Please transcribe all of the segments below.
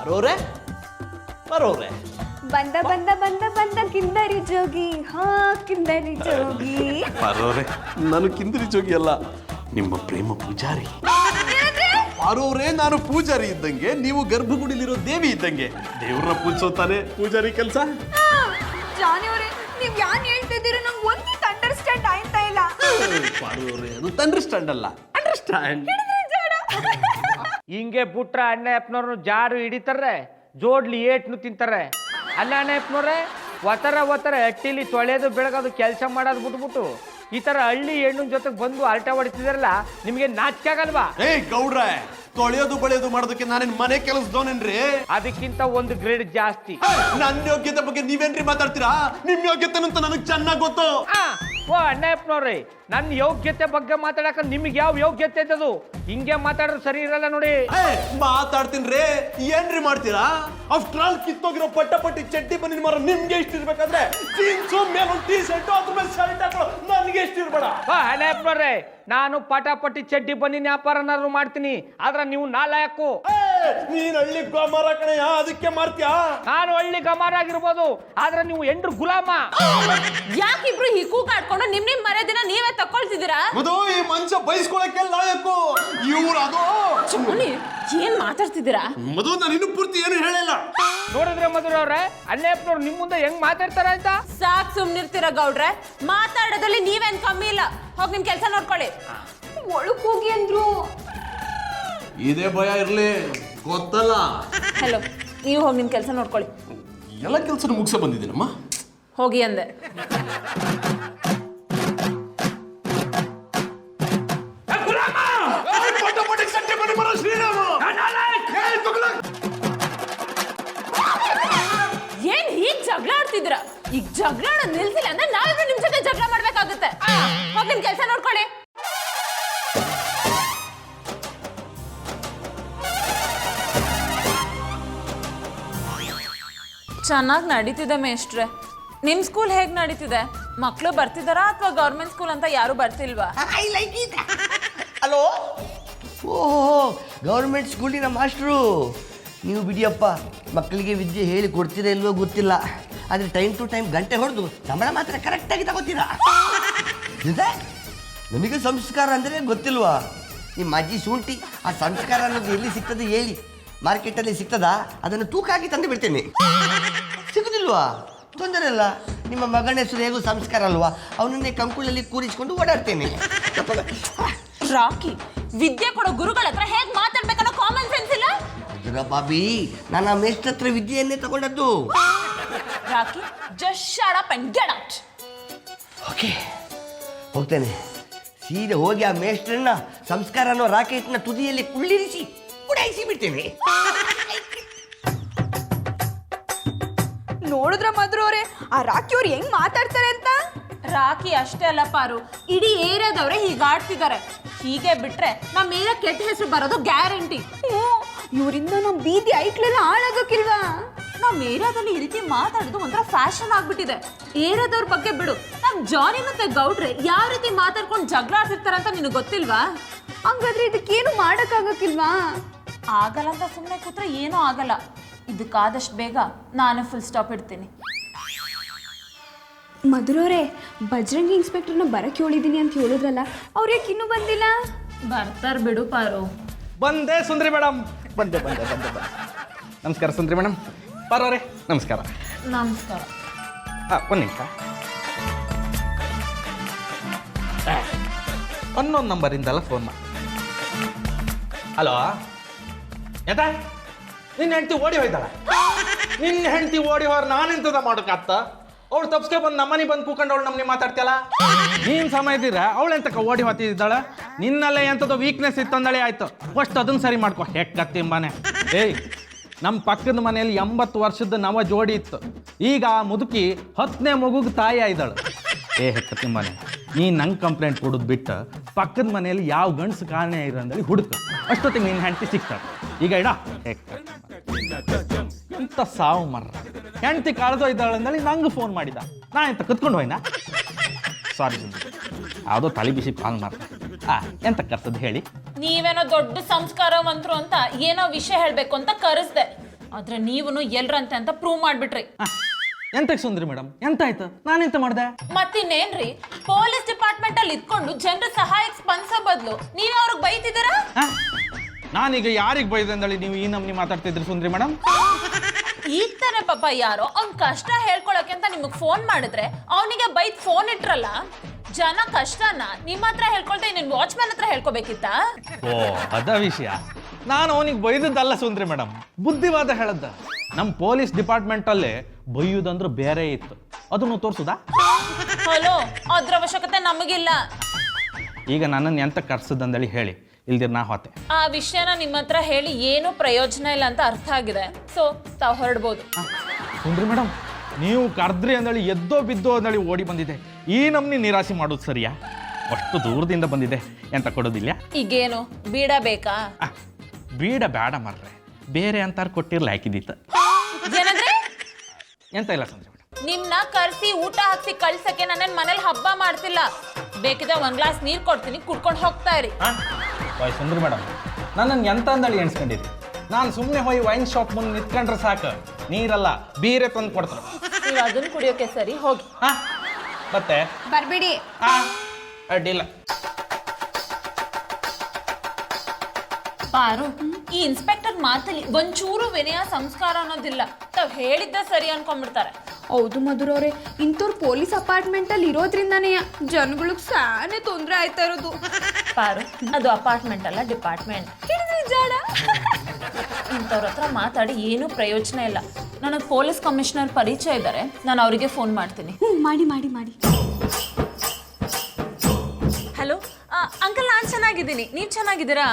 ಬರೋರೆ ಬಂದ ಬಂದ ಬಂದ ಬಂದ ಕಿಂದರಿ ಜೋಗಿ ಹಾ ಕಿಂದರಿ ಜೋಗಿ. ಬರೋರೆ ನಾನು ಕಿಂದರಿ ಜೋಗಿ ಅಲ್ಲ, ನಿಮ್ಮ ಪ್ರೇಮ ಪೂಜಾರಿ. ಬರೋರೆ ನಾನು ಪೂಜಾರಿ ಇದ್ದಂಗೆ, ನೀವು ಗರ್ಭಗುಡಿಲಿರೋ ದೇವಿ ಇದ್ದಂಗೆ. ದೇವ್ರನ್ನ ಪೂಜಿಸೋತಾನೆ ಪೂಜಾರಿ ಕೆಲಸ. ಜಾನಿ ಅವರೇ, ನೀವ್ ಯಾನ್ ಹೇಳ್ತಿದ್ದೀರ ನಂಗೆ ಒಂದಿತ್ತು ಅಂಡರ್ಸ್ಟ್ಯಾಂಡ್ ಆಯ್ತಾ ಇಲ್ಲ. ಬರೋರೆ ಅದು ಅಂಡರ್ಸ್ಟ್ಯಾಂಡ್ ಅಲ್ಲ, ಅಂಡರ್ಸ್ಟ್ಯಾಂಡ್. ಹಿಂಗೆ ಬಿಟ್ರ ಅಣ್ಣಪ್ಪನವ್ರನ್ನು ಜಾರು ಹಿಡಿತಾರೆ, ಜೋಡ್ಲಿ ಏಟ್ನು ತಿಂತಾರೆ. ಅಲ್ಲ ಅಣ್ಣಪ್ಪನವ್ರೆ, ಒತ್ತರ ಹಟ್ಟಿಲಿ ತೊಳೆಯೋದು ಬೆಳಗೋದು ಕೆಲಸ ಮಾಡೋದು ಬಿಟ್ಬಿಟ್ಟು ಈ ತರ ಹಳ್ಳಿ ಹೆಣ್ಣಿನ ಜೊತೆಗೆ ಬಂದು ಅರಟೆ ಹೊಡಿತಿದಾರಲ್ಲ, ನಿಮಗೆ ನಾಚಿಕೆ ಆಗಲ್ವಾ? ಗೌಡ್ರೆ, ತೊಳೆಯೋದು ಬಳಿಯೋದು ಮಾಡೋದಕ್ಕೆ ನಾನೇನ್ ಮನೆ ಕೆಲಸದವನೇನ್ರಿ? ಅದಕ್ಕಿಂತ ಒಂದು ಗ್ರೇಡ್ ಜಾಸ್ತಿ. ನನ್ನ ಯೋಗ್ಯತೆ ಬಗ್ಗೆ ನೀವೇನ್ರಿ ಮಾತಾಡ್ತೀರಾ? ನಿಮ್ ಯೋಗ್ಯತೆ ಅಂತ ನನಗೆ ಚೆನ್ನಾಗಿ ಗೊತ್ತು. ಓ ಅಣ್ಣಪ್ಪನವ್ರಿ, ನನ್ನ ಯೋಗ್ಯತೆ ಬಗ್ಗೆ ಮಾತಾಡಕ ನಿಮ್ಗೆ ಯಾವ ಯೋಗ್ಯತೆ ಇದ್ದದು? ಹಿಂಗೆ ಮಾತಾಡೋದು ಸರಿ ಇರಲ್ಲ ನೋಡಿ. ಮಾತಾಡ್ತೀನ್ರಿ, ಏನ್ರಿ ಮಾಡ್ತೀರಾ? ಆಫ್ಟರ್ ಆಲ್ ಕಿತ್ತೋಗಿರೋ ಪಟ್ಟಿ ಚಡ್ಡಿ ಬನ್ನಿ ಮರ ನಿಮ್ಗೆ ಇಷ್ಟ ಇರ್ಬೇಕಾದ್ರೆ ಜೀನ್ಸು ಮೇಲೆ ಒಂದು ಟೀ ಶರ್ಟ್ ಅದ್ರ ಮೇಲೆ ಶರ್ಟ್ ಹಾಕೊಳ್ಳೋ ನನಗೆ ಇಷ್ಟ ಇರ್ಬೇಡ. ಅಣ್ಣಪ್ಪನವ್ರೆ, ನಾನು ಪಟಾಪಟ್ಟಿ ಚಡ್ಡಿ ಬನ್ನಿ ವ್ಯಾಪಾರನಾದ್ರು ಮಾಡ್ತೀನಿ, ಆದ್ರೆ ನೀವು ನಾಲಾಯಕು. ನೀನ್ ಹಳ್ಳಿ ಗಮಾರ ಕಣಯ್ಯ, ಅದಕ್ಕೆ ಮಾಡ್ತೀಯಾ? ನಾನು ಹಳ್ಳಿ ಗಮಾರ ಆಗಿರ್ಬೋದು, ಆದ್ರೆ ನೀವು ಎಂಡ್ರು ಗುಲಾಮ. ಯಾಕಿಬ್ರು ಈ ಕೂಗಾಡ್ಕೊಂಡು ನಿಮ್ ಮರ್ಯಾದಿನ ನೀವೇ ತಕೊಳ್ತಿದ್ದೀರಾ? ಮಧು, ಈ ಮನುಷ್ಯ ಬಯಸ್ಕೊಳಕ್ಕೆ ಲಾಯಕು. ಇವ್ರು ಅದು ಏನ್ ಮಾತಾಡ್ತಿದ್ದೀರಾ? ಮಧು, ನಾನು ಇನ್ನು ಪೂರ್ತಿ ಏನು ಹೇಳಿಲ್ಲ. ನೋಡಿದ್ರೆ ಮಧುರವ್ರೆ, ಅಣ್ಣಪ್ಪನವ್ರು ನಿಮ್ ಮುಂದೆ ಹೆಂಗ್ ಮಾತಾಡ್ತಾರ ಅಂತ. ಸಾಕ್ ಸುಮ್ನಿರ್ತೀರ ಗೌಡ್ರೆ, ಮಾತಾಡೋದ್ರಲ್ಲಿ ನೀವೇನ್ ಕಮ್ಮಿ ಇಲ್ಲ. ಹೋಗಿ ನಿಮ್ ಕೆಲ್ಸ ನೋಡ್ಕೊಳ್ಳಿ. ಒಳಕ್ ಹೋಗಿ ಅಂದ್ರು. ಇದೇ ಭಯ ಇರ್ಲಿ, ಗೊತ್ತಲ್ಲ. ಹಲೋ, ನೀವು ಹೋಗಿ ನಿಮ್ ಕೆಲ್ಸ ನೋಡ್ಕೊಳ್ಳಿ. ಎಲ್ಲ ಕೆಲಸ ಮುಗಿಸ ಬಂದಿದ್ದೀನಮ್ಮ. ಹೋಗಿ ಅಂದೆ. ಏನ್ ಹೀಗ್ ಜಗಳ ಆಡ್ತಿದ್ರ? ಈಗ ಜಗಳ ನಿಲ್ಸಿಲ್ಲ ಅಂದ್ರೆ ನಾವಿಬ್ರು ನಿಮ್ ಜೊತೆ ಜಗಳ ಮಾಡ್ಬೇಕಾಗುತ್ತೆ. ಹೋಗಿ ನಿಮ್ ಕೆಲ್ಸ ನೋಡ್ಕೊಳ್ಳಿ. ಚೆನ್ನಾಗಿ ನಡೀತಿದೆ ಮೇಷ್ಟ್ರೆ. ನಿಮ್ ಸ್ಕೂಲ್ ಹೇಗ್ ನಡೀತಿದೆ? ಮಕ್ಳು ಬರ್ತಿದಾರಾ ಅಥವಾ ಗೌರ್ಮೆಂಟ್ ಸ್ಕೂಲ್ ಅಂತ ಯಾರು ಬರ್ತಿಲ್ವಾ? ಹಲೋ, ಓಹೋ, ಗೌರ್ಮೆಂಟ್ ಸ್ಕೂಲಿನ ಮಾಸ್ಟ್ರು ನೀವು. ಬಿಡಿಯಪ್ಪ, ಮಕ್ಕಳಿಗೆ ವಿದ್ಯೆ ಹೇಳಿ ಕೊಡ್ತೀರಾ ಇಲ್ವೋ ಗೊತ್ತಿಲ್ಲ, ಆದರೆ ಟೈಮ್ ಟು ಟೈಮ್ ಗಂಟೆ ಹೊಡೆದು ಸಂಬಳ ಮಾತ್ರ ಕರೆಕ್ಟಾಗಿ ತಗೋತೀರಾ. ನಮಗೆ ಸಂಸ್ಕಾರ ಅಂದರೆ ಗೊತ್ತಿಲ್ವಾ? ನಿಮ್ಮ ಅಜ್ಜಿ ಶುಂಠಿ ಆ ಸಂಸ್ಕಾರ ಅನ್ನೋದು ಎಲ್ಲಿ ಸಿಗ್ತದೆ ಹೇಳಿ? ಮಾರ್ಕೆಟಲ್ಲಿ ಸಿಗ್ತದಾ? ಅದನ್ನು ತೂಕ ಹಾಕಿ ತಂದು ಬಿಡ್ತೇನೆ. ಸಿಗುದಿಲ್ವಾ? ತೊಂದರೆ ಇಲ್ಲ. ನಿಮ್ಮ ಮಗನ ಹೆಸರು ಹೇಗೂ ಸಂಸ್ಕಾರ ಅಲ್ವಾ? ಅವನನ್ನೇ ಕಂಕುಳಲ್ಲಿ ಕೂರಿಸಿಕೊಂಡು ಓಡಾಡ್ತೇನೆ. ರಾಕಿ, ವಿದ್ಯೆ ಕೊಡೋ ಗುರುಗಳ ಹತ್ರ ಹೇಗ್ ಮಾತಾಡ್ಬೇಕನ್ನೋ ಕಾಮನ್ ಸೆನ್ಸ್ ಇಲ್ಲ? ಅದರ ಬಾಬಿ, ನಾನು ಆ ಮೇಷ್ಟ್ರ ಹತ್ರ ವಿದ್ಯೆಯನ್ನೇ ತಗೊಂಡದ್ದು. Rocky, just shut up and get out. Okay, ಹೋಗ್ತೇನೆ. ಸೀದಾ ಹೋಗಿ ಆ ಮೇಷ್ಟ್ರನ್ನ ಸಂಸ್ಕಾರ ಅನ್ನೋ ರಾಕೆಟ್ನ ತುದಿಯಲ್ಲಿ ಕುಳ್ಳಿರಿಸಿ ಉಡಾಯಿಸಿ ಬಿಡ್ತೇನೆ. ನೋಡಿದ್ರ ಮಧುರ ಅವ್ರೆ, ಆ ರಾಕಿ ಅವ್ರು ಹೆಂಗ್ ಮಾತಾಡ್ತಾರೆ ಅಂತ. ರಾಕಿ ಅಷ್ಟೇ ಅಲ್ಲ ಪಾರು, ಇಡೀ ಏರಿಯಾದವ್ರೆ ಹೀಗಾಡ್ತಿದ್ದಾರೆ. ಹೀಗೆ ಬಿಟ್ರೆ ನಮ್ಮ ಏರಿಯಾ ಕೆಟ್ಟ ಹೆಸರು ಬರೋದು ಗ್ಯಾರಂಟಿ. ಇವರಿಂದ ನಮ್ ಬೀದಿ ಐಕ್ಳೆಲ್ಲ ಹಾಳಾಗಕ್ಕಿಲ್ವಾ? ನಮ್ಮ ಏರಿಯಾದಲ್ಲಿ ಈ ರೀತಿ ಮಾತಾಡೋದು ಒಂಥರ ಫ್ಯಾಷನ್ ಆಗ್ಬಿಟ್ಟಿದೆ. ಏರಿಯಾದವ್ರ ಬಗ್ಗೆ ಬಿಡು, ನಮ್ ಜಾನಿ ಮತ್ತೆ ಗೌಡ್ರೆ ಯಾವ ರೀತಿ ಮಾತಾಡ್ಕೊಂಡು ಜಗಳ ಆಡ್ತಿರ್ತಾರಂತ ನಿನಗೆ ಗೊತ್ತಿಲ್ವಾ? ಹಂಗಾದ್ರೆ ಇದಕ್ಕೇನು ಮಾಡಕ್ಕಾಗಕ್ಕಿಲ್ವಾ? ಆಗಲ್ಲ ಅಂತ ಸುಮ್ಮನೆ ಕೂತ್ರೆ ಏನೂ ಆಗಲ್ಲ. ಇದಕ್ಕಾದಷ್ಟು ಬೇಗ ನಾನು ಫುಲ್ ಸ್ಟಾಪ್ ಇಡ್ತೀನಿ. ಮಧುರವ್ರೆ, ಬಜರಂಗಿ ಇನ್ಸ್ಪೆಕ್ಟರ್ನ ಬರಕ್ಕೆ ಹೇಳಿದೀನಿ ಅಂತ ಹೇಳಿದ್ರಲ್ಲ, ಅವ್ರು ಯಾಕೆ ಇನ್ನೂ ಬಂದಿಲ್ಲ? ಬರ್ತಾರ ಬಿಡು ಪಾರು. ಬಂದೆ ಸುಂದ್ರಿ ಮೇಡಮ್, ಬಂದೆ. ನಮಸ್ಕಾರ ಸುಂದ್ರಿ ಮೇಡಮ್. ಬರೋರೆ, ನಮಸ್ಕಾರ. ನಮಸ್ಕಾರ. ಒಂದು ನಿಮಿಷ. ಅನ್ನೊಂದು ನಂಬರಿಂದಲ್ಲ ಫೋನ್ ಮಾಡಿ. ಹಲೋ, ಎದ ನಿನ್ನ ಹೆಂಡತಿ ಓಡಿ ಹೋಯ್ತಾಳ? ನಿನ್ನ ಹೆಂಡತಿ ಓಡಿ ಹೋರ್ ನಾನೆಂತದ ಮಾಡೋಕ್ಕಾಗ್ತ? ಅವಳು ತಪ್ಸ್ಕೆ ಬಂದು ನಮ್ಮನೆ ಬಂದು ಕೂಕೊಂಡು ಅವಳು ನಮ್ಮನೆ ಮಾತಾಡ್ತಿಯಲ್ಲ. ನೀನು ಸಮಯದಿರ ಅವಳು ಎಂತಕ್ಕ ಓಡಿ ಹೋಗ್ತಿದ್ದಾಳೆ? ನಿನ್ನಲ್ಲೇ ಎಂಥದ್ದು ವೀಕ್ನೆಸ್ ಇತ್ತಂದಳೆ ಆಯ್ತು. ಫಸ್ಟ್ ಅದನ್ನು ಸರಿ ಮಾಡ್ಕೊ. ಹೆಕ್ಕತ್ತಿಂಬಾನೆ. ಏಯ್, ನಮ್ಮ ಪಕ್ಕದ ಮನೆಯಲ್ಲಿ 80 ವರ್ಷದ ನವ ಜೋಡಿ ಇತ್ತು. ಈಗ ಆ ಮುದುಕಿ 10ನೇ ಮಗುಗೆ ತಾಯಿ ಆಯ್ದಾಳು. ಹೆಕ್ಕತ್ತಿಂಬಾನೆ, ನೀನು ನಂಗೆ ಕಂಪ್ಲೇಂಟ್ ಕೊಡೋದು ಬಿಟ್ಟು ಪಕ್ಕದ ಮನೆಯಲ್ಲಿ ಯಾವ ಗಂಡಸು ಕಾರಣ ಇರೋಂದಲ್ಲಿ ಹುಡುಕು. ಅಷ್ಟೊತ್ತಿಗೆ ನಿನ್ನ ಹೆಂಡತಿ ಸಿಗ್ತಾಳೆ. ಈಗ ಇಡ ಇಂಥ ಸಾವು ಮರ್ರ ಹೆಂಡತಿ ಕಳೆದೋ ಇದ್ದಾಳಂದೇಳಿ ನಂಗೆ ಫೋನ್ ಮಾಡಿದ. ನಾ ಎಂತ ಕತ್ಕೊಂಡು ಹೋಯ್ನಾ? ಸಾರಿ, ಯಾವುದೋ ತಲೆ ಬಿಸಿ ಕಾಲ್ ಮಾಡ್ದೆ. ಎಂತ ಕರ್ತದ ಹೇಳಿ? ನೀವೇನೋ ದೊಡ್ಡ ಸಂಸ್ಕಾರವಂತರು ಅಂತ ಏನೋ ವಿಷಯ ಹೇಳ್ಬೇಕು ಅಂತ ಕರೆಸ್ದೆ. ಆದ್ರೆ ನೀವುನು ಎಲ್ರಂತೆ ಅಂತ ಪ್ರೂವ್ ಮಾಡ್ಬಿಟ್ರಿ. ಎಂತಕ್ಕೆ ಸುಂದ್ರಿ ಮೇಡಮ್, ಎಂತ ಆಯ್ತು? ನಾನೆಂತ ಮಾಡ್ದೆ? ಮತ್ತಿನ್ನೇನ್ರಿ, ಪೊಲೀಸ್ ಡಿಪಾರ್ಟ್ಮೆಂಟ್ ಅಲ್ಲಿ ಇದ್ಕೊಂಡು ಜನರ ಸಹಾಯಕ್ಕೆ ಸ್ಪಂದಿಸೋ ಬದಲು ನೀವೇ ಅವ್ರಿಗೆ ಬೈತಿದ್ದೀರಾ? ನಾನೀಗ ಯಾರಿಗೆ ಬೈದೆ ಅಂದಳಿ ನೀವು ಈ ನಮ್ನಿ ಮಾತಾಡ್ತಿದ್ರಿ ಸುಂದ್ರಿ ಮೇಡಮ್? ಈಗ ತಾನೆ ಪಾಪ ಯಾರೋ ಅವ್ನ್ ಕಷ್ಟ ಹೇಳ್ಕೊಳಕ್ಕೆ ಅಂತ ನಿಮಗ್ ಫೋನ್ ಮಾಡಿದ್ರೆ ಅವನಿಗೆ ಬೈದ್ ಫೋನ್ ಇಟ್ರಲ್ಲ. ಜನ ಕಷ್ಟನ ನಿಮ್ಮ ಹತ್ರ ಹೇಳ್ಕೊಳ್ತಾ ನಿನ್ ವಾಚ್ಮ್ಯಾನ್ ಹತ್ರ ಹೇಳ್ಕೊಬೇಕಿತ್ತ? ಓ ಅದ ವಿಷಯ. ನಾನು ಅವನಿಗೆ ಬೈದದ್ದಲ್ಲ ಸುಂದ್ರಿ ಮೇಡಮ್, ಬುದ್ಧಿವಾದ ಹೇಳದ್ದ. ನಮ್ಮ ಪೊಲೀಸ್ ಡಿಪಾರ್ಟ್ಮೆಂಟ್ ಅಲ್ಲೇ ಬೈಯುದಂದ್ರೆ ಬೇರೆ ಇತ್ತು, ಅದನ್ನು ತೋರ್ಸುದಾ? ಹಲೋ, ಅದ್ರ ಅವಶ್ಯಕತೆ ನಮಗಿಲ್ಲ. ಈಗ ನನ್ನನ್ನು ಎಂತ ಕರ್ಸದಂದೇಳಿ ಹೇಳಿ, ಇಲ್ದಿರ್ ನಾ ಹೋತೆ. ಆ ವಿಷಯನ ನಿಮ್ಮ ಹತ್ರ ಹೇಳಿ ಏನೂ ಪ್ರಯೋಜನ ಇಲ್ಲ ಅಂತ ಅರ್ಥ ಆಗಿದೆ. ಸೊ ತಾವು ಹೊರಡ್ಬೋದು. ಸುಂದ್ರಿ ಮೇಡಮ್, ನೀವು ಕರ್ದ್ರಿ ಅಂದೇಳಿ ಎದ್ದೋ ಬಿದ್ದೋ ಅಂದೇಳಿ ಓಡಿ ಬಂದಿದೆ. ಈ ನಮ್ನಿ ನಿರಾಸೆ ಮಾಡೋದು ಸರಿಯಾ? ಅಷ್ಟು ದೂರದಿಂದ ಬಂದಿದೆ, ಎಂತ ಕೊಡೋದಿಲ್ಲ? ಈಗೇನು ಬೀಡ ಬೇಕಾ? ಬೀಡ ಬೇಡ ಮರ್ರೆ, ಬೇರೆ ಅಂತಾರು ಕೊಟ್ಟಿರ್ಲ ಹಾಕಿದ್ದಿತ್ತ. ಏನಂದ್ರೆ? ಎಂತ ಇಲ್ಲ ಸುಂದ್ರಿ ಮೇಡಮ್, ನಿಮ್ನ ಕರ್ಸಿ ಊಟ ಹಾಕ್ಸಿ ಕಳ್ಸಕ್ಕೆ ನನ್ನ ಮನೇಲಿ ಹಬ್ಬ ಮಾಡ್ತಿಲ್ಲ. ಬೇಕಿದ್ರೆ ಒಂದ್ ಗ್ಲಾಸ್ ನೀರ್ ಕೊಡ್ತೀನಿ, ಕುಡ್ಕೊಂಡು ಹೋಗ್ತಾ ಇರಿ. ಬಾಯ್ ಸುಂದ್ರಿ ಮೇಡಮ್, ನನ್ನನ್ನು ಎಂತ ಅಂದಳಿ ಎಣಿಸ್ಕೊಂಡಿದ್ರಿ? ನಾನು ಸುಮ್ಮನೆ ಹೋಗಿ ವೈನ್ ಶಾಪ್ ಮುಂದೆ ನಿಂತ್ಕೊಂಡ್ರೆ ಸಾಕು, ನೀರಲ್ಲ ಬೀರೆ ತಂದು ಕೊಡ್ತಾರೆ. ನೀವು ಅದನ್ನ ಕುಡಿಯೋಕೆ ಸರಿ, ಹೋಗಿ. ಮತ್ತೆ ಬರ್ಬೇಡಿ. ಅಡ್ಡಿಲ್ಲ. ಪಾರು, ಈ ಇನ್ಸ್ಪೆಕ್ಟರ್ ಮಾತಲ್ಲಿ ಒಂಚೂರು ವಿನಯ ಸಂಸ್ಕಾರ ಅನ್ನೋದಿಲ್ಲ. ತಾವ್ ಹೇಳಿದ್ದ ಸರಿ ಅನ್ಕೊಂಡ್ಬಿಡ್ತಾರೆ. ಹೌದು ಮಧುರವ್ರೆ, ಇಂಥವ್ರು ಪೊಲೀಸ್ ಅಪಾರ್ಟ್ಮೆಂಟ್ ಅಲ್ಲಿ ಇರೋದ್ರಿಂದಾನೇ ಜನಗಳಿಗೆ ಸಾನೇ ತೊಂದರೆ ಆಯ್ತಾ ಇರೋದು. ಪಾರು, ಅದು ಅಪಾರ್ಟ್ಮೆಂಟ್ ಅಲ್ಲ, ಡಿಪಾರ್ಟ್ಮೆಂಟ್. ಹಿಡಿದ್ರಿ ಜಾಡ. ಇಂಥವ್ರ ಹತ್ರ ಮಾತಾಡಿ ಏನೂ ಪ್ರಯೋಜನ ಇಲ್ಲ. ನನಗೆ ಪೊಲೀಸ್ ಕಮಿಷನರ್ ಪರಿಚಯ ಇದ್ದಾರೆ, ನಾನು ಅವರಿಗೆ ಫೋನ್ ಮಾಡ್ತೀನಿ. ಮಾಡಿ ಮಾಡಿ ಮಾಡಿ. ಹಲೋ ಅಂಕಲ್, ನಾನು ಚೆನ್ನಾಗಿದ್ದೀನಿ, ನೀವು ಚೆನ್ನಾಗಿದ್ದೀರಾ?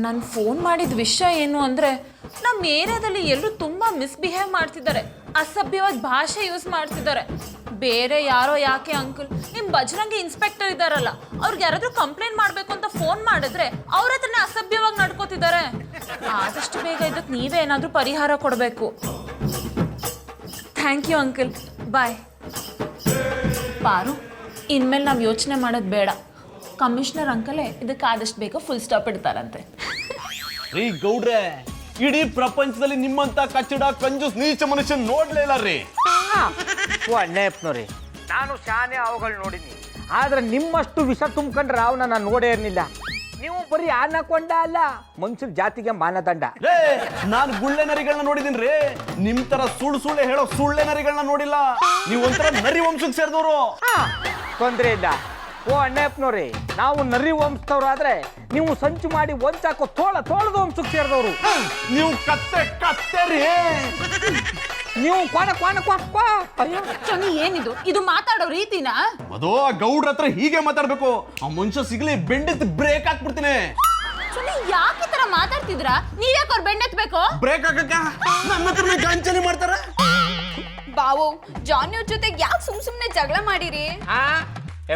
ನಾನು ಫೋನ್ ಮಾಡಿದ ವಿಷಯ ಏನು ಅಂದರೆ, ನಮ್ಮ ಏರಿಯಾದಲ್ಲಿ ಎಲ್ಲರೂ ತುಂಬ ಮಿಸ್ಬಿಹೇವ್ ಮಾಡ್ತಿದ್ದಾರೆ, ಅಸಭ್ಯವಾದ ಭಾಷೆ ಯೂಸ್ ಮಾಡ್ತಿದ್ದಾರೆ. ಬೇರೆ ಯಾರೋ ಯಾಕೆ ಅಂಕಲ್, ನಿಮ್ಮ ಬಜರಂಗಿ ಇನ್ಸ್ಪೆಕ್ಟರ್ ಇದ್ದಾರಲ್ಲ, ಅವ್ರಿಗೆ ಯಾರಾದರೂ ಕಂಪ್ಲೇಂಟ್ ಮಾಡಬೇಕು ಅಂತ ಫೋನ್ ಮಾಡಿದ್ರೆ ಅವ್ರ ಹತ್ರನೇ ಅಸಭ್ಯವಾಗಿ ನಡ್ಕೋತಿದ್ದಾರೆ. ಆದಷ್ಟು ಬೇಗ ಇದಕ್ಕೆ ನೀವೇ ಏನಾದರೂ ಪರಿಹಾರ ಕೊಡಬೇಕು. ಥ್ಯಾಂಕ್ ಯು ಅಂಕಲ್, ಬಾಯ್. ಪಾರು, ಇನ್ಮೇಲೆ ನಾವು ಯೋಚನೆ ಮಾಡೋದು ಬೇಡ. ಕಮಿಷನರ್ ಅಂಕಲೇ ಇದಕ್ಕೆ ಆದಷ್ಟು ಬೇಗ ಫುಲ್ ಸ್ಟಾಪ್ ಇಡ್ತಾರಂತೆ. ರೀ ಗೌಡ್ರೆ, ಇಡೀ ಪ್ರಪಂಚದಲ್ಲಿ ನಿಮ್ಮಂತ ಕಚ್ಚಡ ಕಂಜೂಸ್ ನೀಚ ಮನುಷ್ಯ ನೋಡ್ಲೇ ಇಲ್ಲ ರೀ. ಅಣ್ಣಪ್ಪನವ್ರಿ, ನಾನು ಶಾನೆ ಅವುಗಳು ನೋಡಿನಿ, ಆದ್ರೆ ನಿಮ್ಮಷ್ಟು ವಿಷ ತುಂಬ್ಕೊಂಡ್ರೆ ಅವನ್ನ ನಾನು ನೋಡೇ ಇರಲಿಲ್ಲ. ನೀವು ಬರೀ ಆನಕೊಂಡ ಅಲ್ಲ, ಮನುಷ್ಯರ ಜಾತಿಗೆ ಮಾನದಂಡ. ರೇ, ನಾನು ಗುಳ್ಳೆ ನರಿಗಳನ್ನ ನೋಡಿದೀನಿ ರೀ, ನಿಮ್ ತರ ಸುಳ್ಳು ಹೇಳೋ ಸುಳ್ಳೆ ನರಿಗಳನ್ನ ನೋಡಿಲ್ಲ. ನೀವು ಒಂಥರ ನರಿ ವಂಶಕ್ಕೆ ಸೇರಿದವರು. ತೊಂದ್ರೆ ಇಲ್ಲ. ಓ ಅಣ್ಣಪ್ಪನವ್ರಿ, ನಾವು ನರಿ ವಂಶದವ್ರಾದ್ರೆ ನೀವು ಸಂಚು ಮಾಡಿ ವಂಚಾಕೋ ತೋಳದ ವಂಶಕ್ಕೆ ಸೇರಿದವರು. ನೀವು ಕತ್ತೆ ರೀ. ನೀವು ಕ್ವಾಣ ಅಯ್ಯೋ ಚಂಗಿ, ಏನಿದು? ಇದು ಮಾತಾಡೋ ರೀತಿನಾ? ಅದು ಆ ಗೌಡ್ರ ಹತ್ರ ಹೀಗೆ ಮಾತಾಡ್ಬೇಕು. ಆ ಮನುಷ್ಯ ಸಿಗ್ಲಿ ಬೆಂಡೆತ್ ಬ್ರೇಕ್ ಹಾಕ್ಬಿಡ್ತೀನಿ. ಚಂಗಿ, ಯಾಕೆ ಈ ತರ ಮಾತಾಡ್ತಿದ್ರಾ? ನೀವ್ಯಾಕೆ ಅವ್ರು ಬೆಣ್ಣೆತ್ಬೇಕು? ಬ್ರೇಕ್ ಹಾಕಕ್ಕ ನನ್ನ ಹತ್ರನೇ ಗಾಂಚಲಿ ಮಾಡ್ತಾರ. ಬಾವು, ಜಾನಿ ಅವ್ರ ಜೊತೆಗೆ ಯಾಕೆ ಸುಮ್ನೆ ಜಗಳ ಮಾಡಿರಿ?